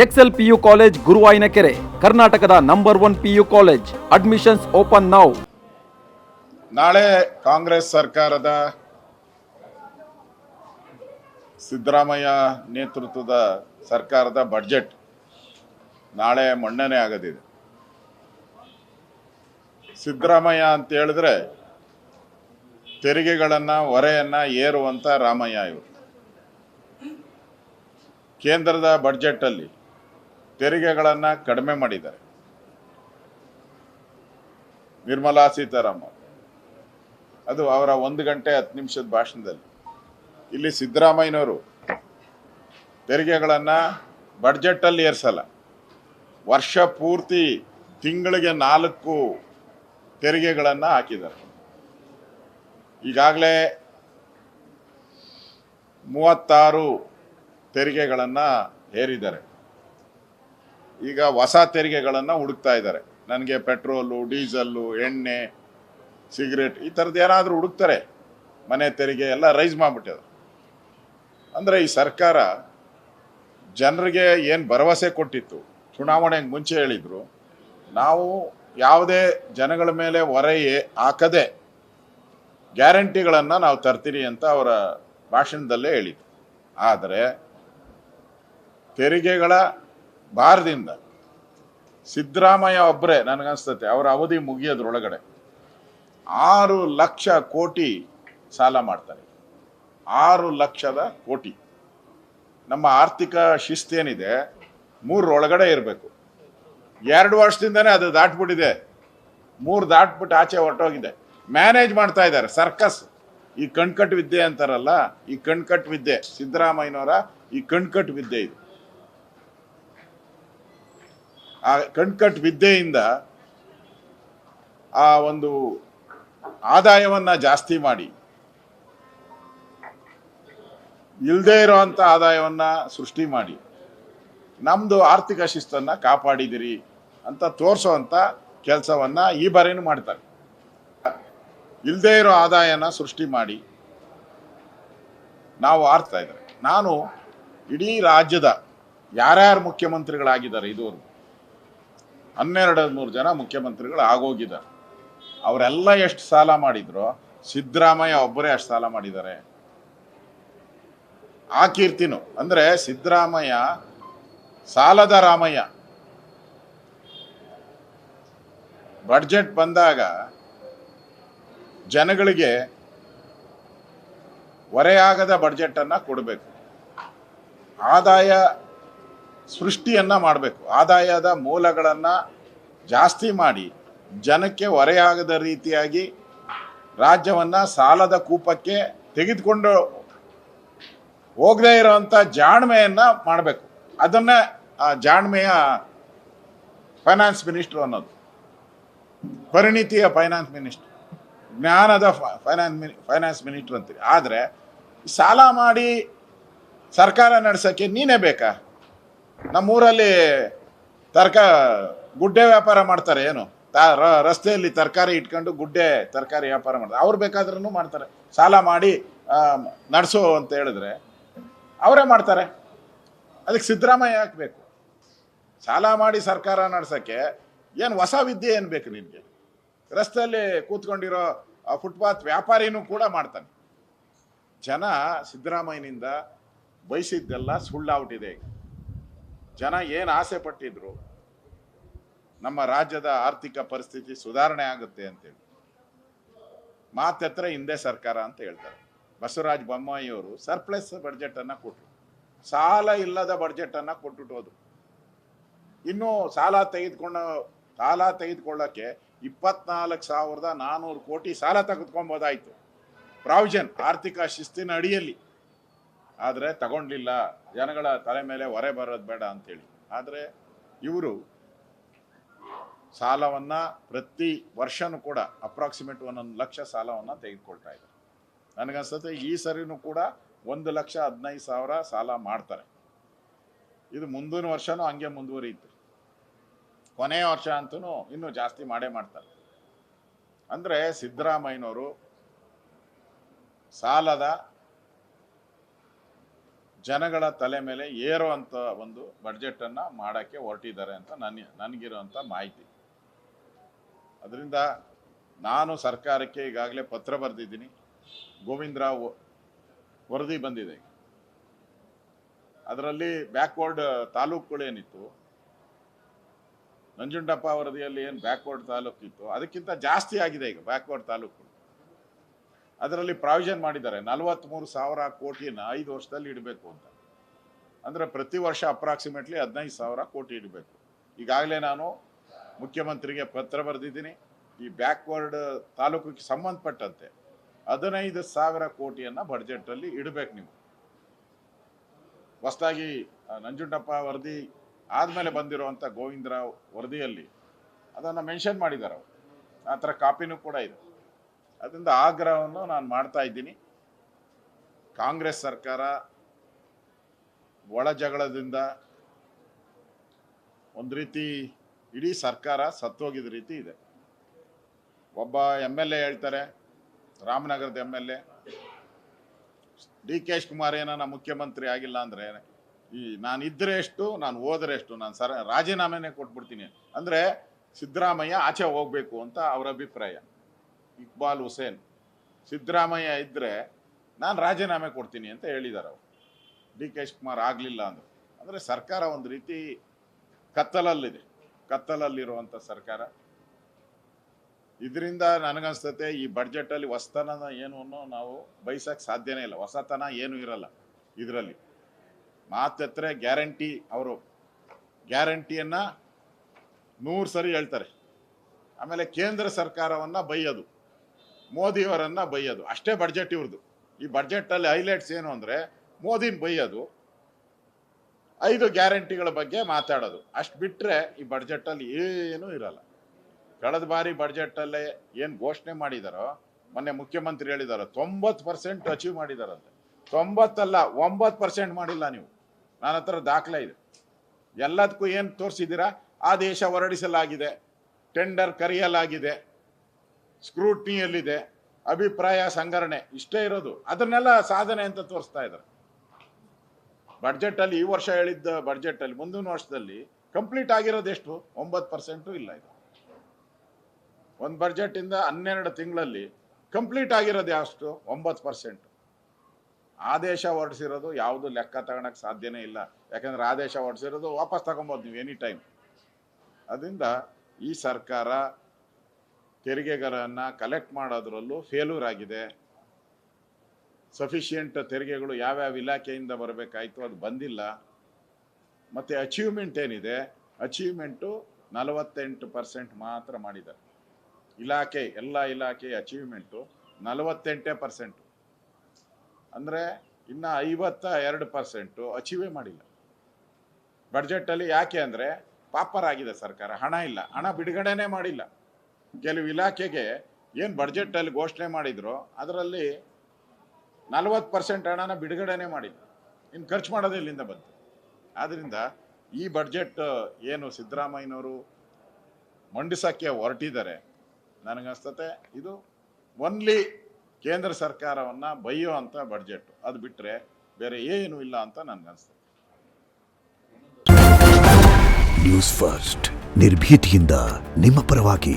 Excel PU college ಗುರುವಾಯಿನಕೆರೆ, ಕರ್ನಾಟಕದ number 1 PU college. Admissions open now. ನಾಳೆ ಕಾಂಗ್ರೆಸ್ ಸರ್ಕಾರದ ಸಿದ್ದರಾಮಯ್ಯ ನೇತೃತ್ವದ ಸರ್ಕಾರದ ಬಡ್ಜೆಟ್ ನಾಳೆ ಮಂಡನೆ ಆಗದಿದೆ. ಸಿದ್ದರಾಮಯ್ಯ ಅಂತ ಹೇಳಿದ್ರೆ ತೆರಿಗೆಗಳನ್ನು ಹೊರೆಯನ್ನು ಏರುವಂಥ ರಾಮಯ್ಯ ಇವರು. ಕೇಂದ್ರದ ಬಡ್ಜೆಟಲ್ಲಿ ತೆರಿಗೆಗಳನ್ನು ಕಡಿಮೆ ಮಾಡಿದ್ದಾರೆ ನಿರ್ಮಲಾ ಸೀತಾರಾಮನ್. ಅದು ಅವರ 1 ಗಂಟೆ 10 ನಿಮಿಷದ ಭಾಷಣದಲ್ಲಿ. ಇಲ್ಲಿ ಸಿದ್ದರಾಮಯ್ಯನವರು ತೆರಿಗೆಗಳನ್ನು ಬಡ್ಜೆಟಲ್ಲಿ ಏರಿಸಲ್ಲ, ವರ್ಷ ಪೂರ್ತಿ ತಿಂಗಳಿಗೆ 4 ತೆರಿಗೆಗಳನ್ನು ಹಾಕಿದ್ದಾರೆ. ಈಗಾಗಲೇ 36 ತೆರಿಗೆಗಳನ್ನು ಹೇರಿದ್ದಾರೆ. ಈಗ ಹೊಸ ತೆರಿಗೆಗಳನ್ನು ಹುಡುಕ್ತಾ ಇದ್ದಾರೆ. ನನಗೆ ಪೆಟ್ರೋಲು, ಡೀಸಲ್ಲು, ಎಣ್ಣೆ, ಸಿಗರೇಟ್ ಈ ಥರದ್ದು ಏನಾದರೂ ಹುಡುಕ್ತಾರೆ. ಮನೆ ತೆರಿಗೆ ಎಲ್ಲ ರೈಸ್ ಮಾಡಿಬಿಟ್ಟಿದ್ದಾರೆ. ಅಂದರೆ ಈ ಸರ್ಕಾರ ಜನರಿಗೆ ಏನು ಭರವಸೆ ಕೊಟ್ಟಿತ್ತು, ಚುನಾವಣೆಗೆ ಮುಂಚೆ ಹೇಳಿದರು ನಾವು ಯಾವುದೇ ಜನಗಳ ಮೇಲೆ ಹೊರೆ ಹಾಕದೆ ಗ್ಯಾರಂಟಿಗಳನ್ನು ನಾವು ತರ್ತೀರಿ ಅಂತ ಅವರ ಭಾಷಣದಲ್ಲೇ ಹೇಳಿದರು. ಆದರೆ ತೆರಿಗೆಗಳ ಭಾರದಿಂದ ಸಿದ್ದರಾಮಯ್ಯ ಒಬ್ಬರೇ ನನಗನ್ಸ್ತತೆ ಅವರ ಅವಧಿ ಮುಗಿಯೋದ್ರೊಳಗಡೆ 6 ಲಕ್ಷ ಕೋಟಿ ಸಾಲ ಮಾಡ್ತಾರೆ. 6 ಲಕ್ಷದ ಕೋಟಿ. ನಮ್ಮ ಆರ್ಥಿಕ ಶಿಸ್ತೇನಿದೆ 3 ಒಳಗಡೆ ಇರಬೇಕು. 2 ವರ್ಷದಿಂದನೇ ಅದು ದಾಟ್ಬಿಟ್ಟಿದೆ. 3 ದಾಟ್ಬಿಟ್ಟು ಆಚೆ ಹೊರಟೋಗಿದೆ. ಮ್ಯಾನೇಜ್ ಮಾಡ್ತಾ ಇದ್ದಾರೆ. ಸರ್ಕಸ್, ಈ ಕಣ್ಕಟ್ಟು ವಿದ್ಯೆ ಅಂತಾರಲ್ಲ, ಈ ಕಣ್ಕಟ್ಟು ವಿದ್ಯೆ ಸಿದ್ದರಾಮಯ್ಯನವರ ಈ ಕಣ್ಕಟ್ಟು ವಿದ್ಯೆ ಇದು. ಆ ಕಣ್ಕಟ್ಟು ವಿದ್ಯೆಯಿಂದ ಆ ಒಂದು ಆದಾಯವನ್ನು ಜಾಸ್ತಿ ಮಾಡಿ ಇಲ್ಲದೇ ಇರೋವಂಥ ಆದಾಯವನ್ನು ಸೃಷ್ಟಿ ಮಾಡಿ ನಮ್ಮದು ಆರ್ಥಿಕ ಶಿಸ್ತನ್ನು ಕಾಪಾಡಿದಿರಿ ಅಂತ ತೋರಿಸೋವಂಥ ಕೆಲಸವನ್ನು ಈ ಬಾರಿನೂ ಮಾಡ್ತಾರೆ. ಇಲ್ಲದೇ ಇರೋ ಆದಾಯನ ಸೃಷ್ಟಿ ಮಾಡಿ ನಾವು ಆಡ್ತಾ ಇದ್ದಾರೆ. ನಾನು ಇಡೀ ರಾಜ್ಯದ ಯಾರ್ಯಾರು ಮುಖ್ಯಮಂತ್ರಿಗಳಾಗಿದ್ದಾರೆ ಇದುವರೆಗೂ 12-13 ಜನ ಮುಖ್ಯಮಂತ್ರಿಗಳು ಆಗೋಗಿದ್ದಾರೆ. ಅವರೆಲ್ಲ ಎಷ್ಟು ಸಾಲ ಮಾಡಿದ್ರು, ಸಿದ್ದರಾಮಯ್ಯ ಒಬ್ಬರೇ ಅಷ್ಟು ಸಾಲ ಮಾಡಿದ್ದಾರೆ. ಆ ಕೀರ್ತಿನು ಅಂದರೆ ಸಿದ್ದರಾಮಯ್ಯ ಸಾಲದ ರಾಮಯ್ಯ. ಬಡ್ಜೆಟ್ ಬಂದಾಗ ಜನಗಳಿಗೆ ಹೊರೆಯಾಗದ ಬಡ್ಜೆಟನ್ನು ಕೊಡಬೇಕು, ಆದಾಯ ಸೃಷ್ಟಿಯನ್ನು ಮಾಡಬೇಕು, ಆದಾಯದ ಮೂಲಗಳನ್ನು ಜಾಸ್ತಿ ಮಾಡಿ ಜನಕ್ಕೆ ಹೊರೆಯಾಗದ ರೀತಿಯಾಗಿ ರಾಜ್ಯವನ್ನು ಸಾಲದ ಕೂಪಕ್ಕೆ ತೆಗೆದುಕೊಂಡು ಹೋಗದೇ ಇರೋವಂಥ ಜಾಣ್ಮೆಯನ್ನು ಮಾಡಬೇಕು. ಅದನ್ನೇ ಆ ಜಾಣ್ಮೆಯ ಫೈನಾನ್ಸ್ ಮಿನಿಸ್ಟ್ರು ಅನ್ನೋದು. ಪರಿಣಿತಿಯ ಫೈನಾನ್ಸ್ ಮಿನಿಸ್ಟ್ರು, ಜ್ಞಾನದ ಫೈನಾನ್ಸ್ ಮಿನಿಸ್ಟ್ರು ಅಂತೀರಿ. ಆದರೆ ಸಾಲ ಮಾಡಿ ಸರ್ಕಾರ ನಡೆಸೋಕ್ಕೆ ನೀನೇ ಬೇಕಾ? ನಮ್ಮೂರಲ್ಲಿ ಗುಡ್ಡೆ ವ್ಯಾಪಾರ ಮಾಡ್ತಾರೆ. ಏನು ರಸ್ತೆಯಲ್ಲಿ ತರಕಾರಿ ಇಟ್ಕೊಂಡು ಗುಡ್ಡೆ ತರಕಾರಿ ವ್ಯಾಪಾರ ಮಾಡ್ತಾರೆ. ಅವ್ರು ಬೇಕಾದ್ರೂ ಮಾಡ್ತಾರೆ. ಸಾಲ ಮಾಡಿ ನಡೆಸೋ ಅಂತ ಹೇಳಿದ್ರೆ ಅವರೇ ಮಾಡ್ತಾರೆ. ಅದಕ್ಕೆ ಸಿದ್ದರಾಮಯ್ಯ ಹಾಕಬೇಕು. ಸಾಲ ಮಾಡಿ ಸರ್ಕಾರ ನಡೆಸೋಕ್ಕೆ ಏನು ಹೊಸ ವಿದ್ಯೆ ಏನು ಬೇಕು ನಿನಗೆ? ರಸ್ತೆಯಲ್ಲಿ ಕೂತ್ಕೊಂಡಿರೋ ಫುಟ್ಪಾತ್ ವ್ಯಾಪಾರಿನೂ ಕೂಡ ಮಾಡ್ತಾನೆ. ಜನ ಸಿದ್ದರಾಮಯ್ಯನಿಂದ ಬಯಸಿದ್ದೆಲ್ಲ ಸುಳ್ಳಾಗ್ಬಿಟ್ಟಿದೆ. ಜನ ಏನು ಆಸೆ ಪಟ್ಟಿದ್ರು ನಮ್ಮ ರಾಜ್ಯದ ಆರ್ಥಿಕ ಪರಿಸ್ಥಿತಿ ಸುಧಾರಣೆ ಆಗುತ್ತೆ ಅಂತೇಳಿ ಮಾತೆತ್ರ ಹಿಂದೆ ಸರ್ಕಾರ ಅಂತ ಹೇಳ್ತಾರೆ. ಬಸವರಾಜ ಬೊಮ್ಮಾಯಿಯವರು ಸರ್ಪ್ಲಸ್ ಬಡ್ಜೆಟನ್ನು ಕೊಟ್ಟರು, ಸಾಲ ಇಲ್ಲದ ಬಡ್ಜೆಟನ್ನು ಕೊಟ್ಟುಬಿಟ್ಟೋದು. ಇನ್ನೂ ಸಾಲ ತೆಗೆದುಕೊಳ್ಳೋಕ್ಕೆ 24,400 ಕೋಟಿ ಸಾಲ ತೆಗೆದುಕೊಬೋದಾಯಿತು, ಪ್ರಾವಿಷನ್ ಆರ್ಥಿಕ ಶಿಸ್ತಿನ ಅಡಿಯಲ್ಲಿ. ಆದರೆ ತಗೊಂಡಿಲ್ಲ, ಜನಗಳ ತಲೆ ಮೇಲೆ ಹೊರೆ ಬರೋದು ಬೇಡ ಅಂತೇಳಿ. ಆದರೆ ಇವರು ಸಾಲವನ್ನು ಪ್ರತಿ ವರ್ಷನೂ ಕೂಡ ಅಪ್ರಾಕ್ಸಿಮೇಟ್ 1 ಲಕ್ಷ ಸಾಲವನ್ನು ತೆಗೆದುಕೊಳ್ತಾ ಇದ್ದಾರೆ. ನನಗನ್ಸುತ್ತೆ ಈ ಸರಿನೂ ಕೂಡ 1,15,000 ಸಾಲ ಮಾಡ್ತಾರೆ. ಇದು ಮುಂದಿನ ವರ್ಷನೂ ಹಂಗೆ ಮುಂದುವರಿಯುತ್ತೆ. ಕೊನೆಯ ವರ್ಷ ಅಂತೂ ಇನ್ನೂ ಜಾಸ್ತಿ ಮಾಡೇ ಮಾಡ್ತಾರೆ. ಅಂದರೆ ಸಿದ್ದರಾಮಯ್ಯನವರು ಸಾಲದ ಜನಗಳ ತಲೆ ಮೇಲೆ ಏರುವಂಥ ಒಂದು ಬಡ್ಜೆಟನ್ನು ಮಾಡೋಕ್ಕೆ ಹೊರಟಿದ್ದಾರೆ ಅಂತ ನನಗಿರುವಂಥ ಮಾಹಿತಿ. ಅದರಿಂದ ನಾನು ಸರ್ಕಾರಕ್ಕೆ ಈಗಾಗಲೇ ಪತ್ರ ಬರೆದಿದ್ದೀನಿ. ಗೋವಿಂದರಾವ್ ವರದಿ ಬಂದಿದೆ. ಅದರಲ್ಲಿ ಬ್ಯಾಕ್ವರ್ಡ್ ತಾಲೂಕುಗಳೇನಿತ್ತು, ನಂಜುಂಡಪ್ಪ ವರದಿಯಲ್ಲಿ ಏನು ಬ್ಯಾಕ್ವರ್ಡ್ ತಾಲೂಕಿತ್ತು ಅದಕ್ಕಿಂತ ಜಾಸ್ತಿ ಆಗಿದೆ ಈಗ ಬ್ಯಾಕ್ವರ್ಡ್ ತಾಲೂಕು. ಅದರಲ್ಲಿ ಪ್ರಾವಿಷನ್ ಮಾಡಿದ್ದಾರೆ 43,000 ಕೋಟಿನ 5 ವರ್ಷದಲ್ಲಿ ಇಡಬೇಕು ಅಂತ. ಅಂದರೆ ಪ್ರತಿ ವರ್ಷ ಅಪ್ರಾಕ್ಸಿಮೇಟ್ಲಿ 15,000 ಕೋಟಿ ಇಡಬೇಕು. ಈಗಾಗಲೇ ನಾನು ಮುಖ್ಯಮಂತ್ರಿಗೆ ಪತ್ರ ಬರೆದಿದ್ದೀನಿ. ಈ ಬ್ಯಾಕ್ವರ್ಡ್ ತಾಲೂಕಿಗೆ ಸಂಬಂಧಪಟ್ಟಂತೆ 15,000 ಕೋಟಿಯನ್ನು ಬಡ್ಜೆಟಲ್ಲಿ ಇಡಬೇಕು. ನೀವು ಹೊಸದಾಗಿ ನಂಜುಂಡಪ್ಪ ವರದಿ ಆದಮೇಲೆ ಬಂದಿರುವಂಥ ಗೋವಿಂದರಾವ್ ವರದಿಯಲ್ಲಿ ಅದನ್ನು ಮೆನ್ಷನ್ ಮಾಡಿದ್ದಾರೆ ಅವರು. ಆ ಥರ ಕಾಪಿನೂ ಕೂಡ ಇದೆ. ಅದರಿಂದ ಆಗ್ರಹವನ್ನು ನಾನು ಮಾಡ್ತಾ ಇದ್ದೀನಿ. ಕಾಂಗ್ರೆಸ್ ಸರ್ಕಾರ ಒಳ ಜಗಳದಿಂದ ಒಂದು ರೀತಿ ಇಡೀ ಸರ್ಕಾರ ಸತ್ತೋಗಿದ ರೀತಿ ಇದೆ. ಒಬ್ಬ MLA ಹೇಳ್ತಾರೆ, ರಾಮನಗರದ MLA DK ಶಿವಕುಮಾರ್ ಏನಾನ ಮುಖ್ಯಮಂತ್ರಿ ಆಗಿಲ್ಲ ಅಂದರೆ ನಾನು ಇದ್ದರೆ ಎಷ್ಟು, ನಾನು ಹೋದರೆ ಎಷ್ಟು, ನಾನು ರಾಜೀನಾಮೆನೇ ಕೊಟ್ಬಿಡ್ತೀನಿ ಅಂದರೆ ಸಿದ್ದರಾಮಯ್ಯ ಆಚೆ ಹೋಗಬೇಕು ಅಂತ ಅವರ ಅಭಿಪ್ರಾಯ. ಇಕ್ಬಾಲ್ ಹುಸೇನ್ ಸಿದ್ದರಾಮಯ್ಯ ಇದ್ದರೆ ನಾನು ರಾಜೀನಾಮೆ ಕೊಡ್ತೀನಿ ಅಂತ ಹೇಳಿದ್ದಾರೆ ಅವರು. DK ಶಿವಕುಮಾರ್ ಆಗಲಿಲ್ಲ ಅಂದರೆ ಸರ್ಕಾರ ಒಂದು ರೀತಿ ಕತ್ತಲಲ್ಲಿರುವಂಥ ಸರ್ಕಾರ. ಇದರಿಂದ ನನಗನ್ಸ್ತತೆ ಈ ಬಡ್ಜೆಟಲ್ಲಿ ಹೊಸತನ ಏನು ನಾವು ಬಯಸಕ್ಕೆ ಸಾಧ್ಯನೇ ಇಲ್ಲ. ಹೊಸತನ ಏನೂ ಇರಲ್ಲ ಇದರಲ್ಲಿ. ಮಾತೆತ್ತರೆ ಗ್ಯಾರಂಟಿ, ಅವರು ಗ್ಯಾರಂಟಿಯನ್ನು 100 ಸರಿ ಹೇಳ್ತಾರೆ. ಆಮೇಲೆ ಕೇಂದ್ರ ಸರ್ಕಾರವನ್ನು ಬೈಯೋದು, ಮೋದಿಯವರನ್ನು ಬೈಯೋದು, ಅಷ್ಟೇ ಬಡ್ಜೆಟ್ ಇವ್ರದ್ದು. ಈ ಬಡ್ಜೆಟಲ್ಲಿ ಹೈಲೈಟ್ಸ್ ಏನು ಅಂದರೆ ಮೋದಿನ ಬೈಯೋದು, 5 ಗ್ಯಾರಂಟಿಗಳ ಬಗ್ಗೆ ಮಾತಾಡೋದು. ಅಷ್ಟು ಬಿಟ್ಟರೆ ಈ ಬಡ್ಜೆಟಲ್ಲಿ ಏನೂ ಇರಲ್ಲ. ಕಳೆದ ಬಾರಿ ಬಡ್ಜೆಟಲ್ಲೇ ಏನು ಘೋಷಣೆ ಮಾಡಿದಾರೋ, ಮೊನ್ನೆ ಮುಖ್ಯಮಂತ್ರಿ ಹೇಳಿದಾರೋ 90% ಅಚೀವ್ ಮಾಡಿದಾರಂತೆ. 90 ಅಲ್ಲ 9% ಮಾಡಿಲ್ಲ ನೀವು. ನನ್ನ ಹತ್ರ ದಾಖಲೆ ಇದೆ. ಎಲ್ಲದಕ್ಕೂ ಏನು ತೋರಿಸಿದ್ದೀರಾ? ಆದೇಶ ಹೊರಡಿಸಲಾಗಿದೆ, ಟೆಂಡರ್ ಕರೆಯಲಾಗಿದೆ, ಸ್ಕ್ರೂಟ್ನಿಯಲ್ಲಿದೆ, ಅಭಿಪ್ರಾಯ ಸಂಗ್ರಹಣೆ, ಇಷ್ಟೇ ಇರೋದು. ಅದನ್ನೆಲ್ಲ ಸಾಧನೆ ಅಂತ ತೋರಿಸ್ತಾ ಇದ್ದಾರೆ. ಬಡ್ಜೆಟಲ್ಲಿ ಈ ವರ್ಷ ಹೇಳಿದ್ದ ಬಡ್ಜೆಟಲ್ಲಿ ಮುಂದಿನ ವರ್ಷದಲ್ಲಿ ಕಂಪ್ಲೀಟ್ ಆಗಿರೋದು ಎಷ್ಟು? 9% ಇಲ್ಲ. ಇದು ಒಂದು ಬಡ್ಜೆಟಿಂದ 12 ತಿಂಗಳಲ್ಲಿ ಕಂಪ್ಲೀಟ್ ಆಗಿರೋದು ಎಷ್ಟು? 9%. ಆದೇಶ ಹೊರಡಿಸಿರೋದು ಯಾವುದು ಲೆಕ್ಕ ತಗೊಳಕ್ಕೆ ಸಾಧ್ಯನೇ ಇಲ್ಲ. ಯಾಕಂದ್ರೆ ಆದೇಶ ಹೊರಡಿಸಿರೋದು ವಾಪಸ್ ತಗೊಬೋದು ನೀವು ಎನಿ ಟೈಮ್. ಅದರಿಂದ ಈ ಸರ್ಕಾರ ತೆರಿಗೆಗಳನ್ನು ಕಲೆಕ್ಟ್ ಮಾಡೋದ್ರಲ್ಲೂ ಫೇಲ್ಯೂರ್ ಆಗಿದೆ. ಸಫಿಷಿಯೆಂಟ್ ತೆರಿಗೆಗಳು ಯಾವ್ಯಾವ ಇಲಾಖೆಯಿಂದ ಬರಬೇಕಾಯಿತು ಅದು ಬಂದಿಲ್ಲ. ಮತ್ತು ಅಚೀವ್ಮೆಂಟ್ ಏನಿದೆ, ಅಚೀವ್ಮೆಂಟು 48% ಮಾತ್ರ ಮಾಡಿದ್ದಾರೆ. ಎಲ್ಲ ಇಲಾಖೆ ಅಚೀವ್ಮೆಂಟು 48%. ಅಂದರೆ ಇನ್ನು 52% ಅಚೀವೇ ಮಾಡಿಲ್ಲ ಬಡ್ಜೆಟಲ್ಲಿ. ಯಾಕೆ ಅಂದರೆ ಪಾಪರ್ ಆಗಿದೆ ಸರ್ಕಾರ, ಹಣ ಇಲ್ಲ, ಹಣ ಬಿಡುಗಡೆನೇ ಮಾಡಿಲ್ಲ. ಕೆಲವು ಇಲಾಖೆಗೆ ಏನು ಬಡ್ಜೆಟಲ್ಲಿ ಘೋಷಣೆ ಮಾಡಿದ್ರು ಅದರಲ್ಲಿ 40% ಹಣನ ಬಿಡುಗಡೆನೇ ಮಾಡಿಲ್ಲ. ಇನ್ನು ಖರ್ಚು ಮಾಡೋದು ಇಲ್ಲಿಂದ ಬಂತು. ಆದ್ದರಿಂದ ಈ ಬಡ್ಜೆಟ್ ಏನು ಸಿದ್ದರಾಮಯ್ಯನವರು ಮಂಡಿಸೋಕ್ಕೆ ಹೊರಟಿದ್ದಾರೆ, ನನಗನ್ಸ್ತತೆ ಇದು ಒನ್ಲಿ ಕೇಂದ್ರ ಸರ್ಕಾರವನ್ನು ಬೈಯೋ ಅಂಥ ಬಡ್ಜೆಟ್. ಅದು ಬಿಟ್ಟರೆ ಬೇರೆ ಏನೂ ಇಲ್ಲ ಅಂತ ನನಗನ್ಸ್ತದೆ. ನ್ಯೂಸ್ ಫಸ್ಟ್, ನಿರ್ಭೀತಿಯಿಂದ ನಿಮ್ಮ ಪರವಾಗಿ.